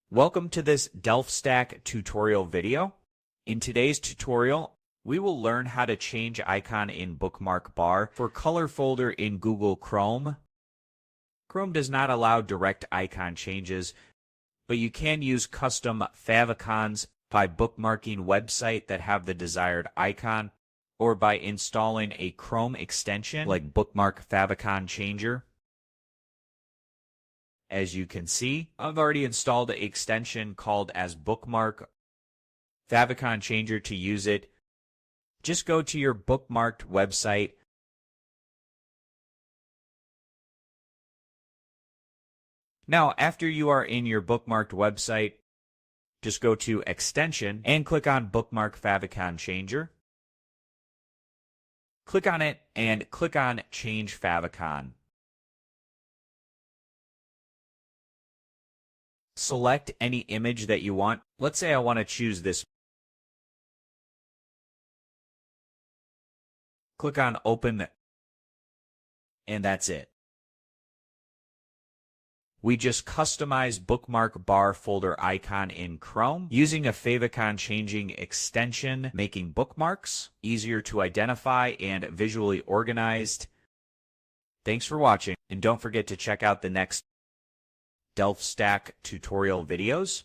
Welcome to this DelftStack tutorial video. In today's tutorial, we will learn how to change icon in bookmark bar for color folder in Google Chrome. Chrome does not allow direct icon changes, but you can use custom favicons by bookmarking websites that have the desired icon or by installing a Chrome extension like Bookmark Favicon Changer. As you can see, I've already installed an extension called as Bookmark Favicon Changer. To use it, just go to your bookmarked website. Now, after you are in your bookmarked website, just go to Extension and click on Bookmark Favicon Changer. Click on it and click on Change Favicon. Select any image that you want. Let's say I want to choose this. Click on Open, and that's it. We just customized bookmark bar folder icon in Chrome using a favicon changing extension, making bookmarks easier to identify and visually organized. Thanks for watching, and don't forget to check out the next DelftStack tutorial videos.